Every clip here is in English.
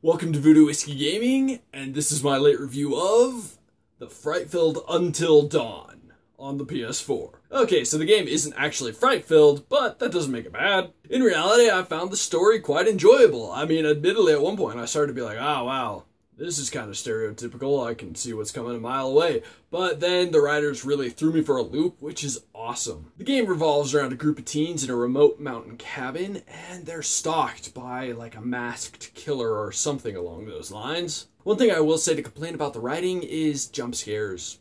Welcome to Voodoo Whiskey Gaming, and this is my late review of the Fright-Filled Until Dawn on the PS4. Okay, so the game isn't actually fright-filled, but that doesn't make it bad. In reality, I found the story quite enjoyable. I mean, admittedly, at one point I started to be like, oh wow, this is kind of stereotypical, I can see what's coming a mile away. But then the writers really threw me for a loop, which is awesome. The game revolves around a group of teens in a remote mountain cabin, and they're stalked by like a masked killer or something along those lines. One thing I will say to complain about the writing is jump scares.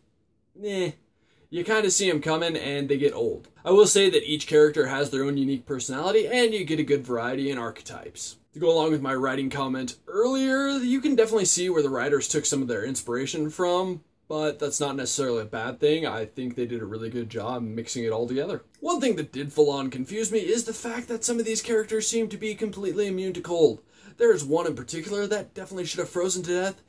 You kind of see them coming and they get old. I will say that each character has their own unique personality and you get a good variety in archetypes. To go along with my writing comment earlier, you can definitely see where the writers took some of their inspiration from, but that's not necessarily a bad thing. I think they did a really good job mixing it all together. One thing that did full on confuse me is the fact that some of these characters seem to be completely immune to cold. There's one in particular that definitely should have frozen to death.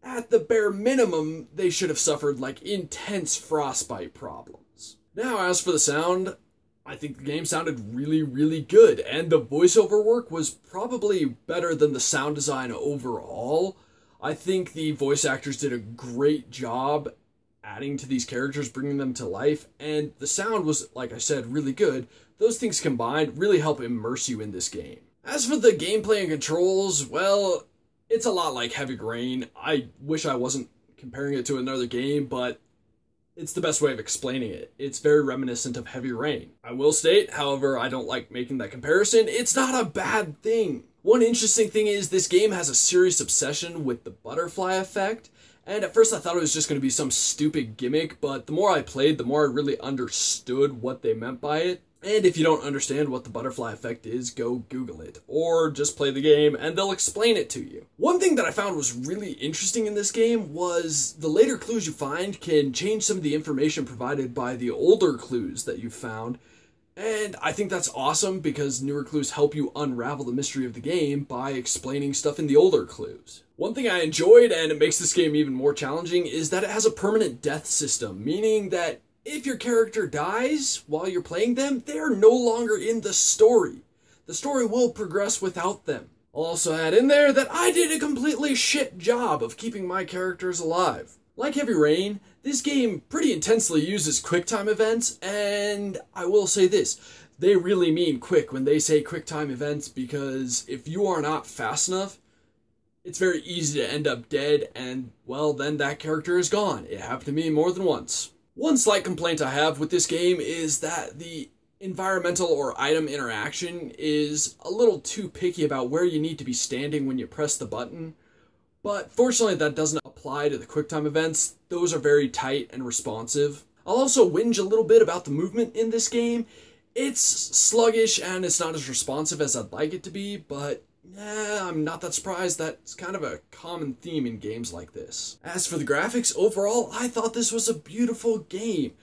At the bare minimum, they should have suffered like intense frostbite problems. Now, as for the sound, I think the game sounded really good, and the voiceover work was probably better than the sound design overall. I think the voice actors did a great job adding to these characters, bringing them to life, and the sound was, like I said, really good. Those things combined really help immerse you in this game. As for the gameplay and controls, well, it's a lot like Heavy Rain. I wish I wasn't comparing it to another game, but it's the best way of explaining it. It's very reminiscent of Heavy Rain. I will state, however, I don't like making that comparison. It's not a bad thing. One interesting thing is this game has a serious obsession with the butterfly effect, and at first I thought it was just going to be some stupid gimmick, but the more I played, the more I really understood what they meant by it. And if you don't understand what the butterfly effect is, go Google it, or just play the game and they'll explain it to you. One thing that I found was really interesting in this game was the later clues you find can change some of the information provided by the older clues that you found, and I think that's awesome because newer clues help you unravel the mystery of the game by explaining stuff in the older clues. One thing I enjoyed, and it makes this game even more challenging, is that it has a permanent death system, meaning that if your character dies while you're playing them, they are no longer in the story. The story will progress without them. I'll also add in there that I did a completely shit job of keeping my characters alive. Like Heavy Rain, this game pretty intensely uses QuickTime events, and I will say this, they really mean quick when they say QuickTime events, because if you are not fast enough, it's very easy to end up dead, and well, then that character is gone. It happened to me more than once. One slight complaint I have with this game is that the environmental or item interaction is a little too picky about where you need to be standing when you press the button. But fortunately that doesn't apply to the QuickTime events. Those are very tight and responsive. I'll also whinge a little bit about the movement in this game. It's sluggish and it's not as responsive as I'd like it to be, but I'm not that surprised. That's kind of a common theme in games like this. As for the graphics, overall, I thought this was a beautiful game.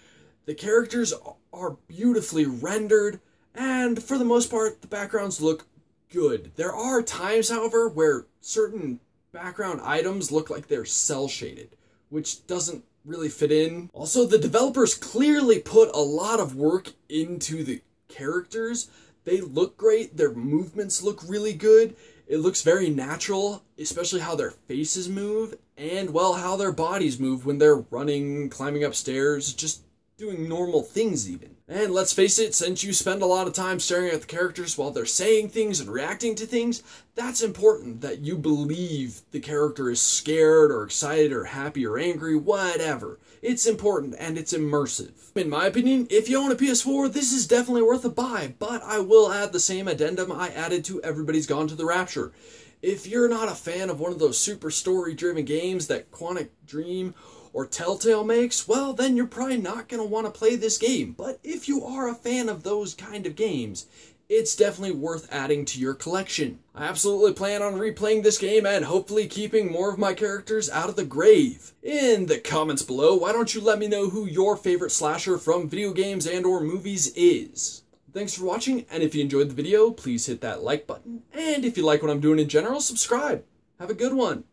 The characters are beautifully rendered, and for the most part, the backgrounds look good. There are times, however, where certain background items look like they're cel-shaded, which doesn't really fit in. Also, the developers clearly put a lot of work into the characters. They look great, their movements look really good, it looks very natural, especially how their faces move, and well, how their bodies move when they're running, climbing upstairs, just doing normal things even. And let's face it, since you spend a lot of time staring at the characters while they're saying things and reacting to things, that's important that you believe the character is scared or excited or happy or angry, whatever. It's important and it's immersive. In my opinion, if you own a PS4, this is definitely worth a buy, but I will add the same addendum I added to Everybody's Gone to the Rapture. If you're not a fan of one of those super story-driven games that Quantic Dream or Telltale makes, well, then you're probably not going to want to play this game. But if you are a fan of those kind of games, it's definitely worth adding to your collection. I absolutely plan on replaying this game and hopefully keeping more of my characters out of the grave. In the comments below, why don't you let me know who your favorite slasher from video games and or movies is. Thanks for watching, and if you enjoyed the video, please hit that like button. And if you like what I'm doing in general, subscribe. Have a good one.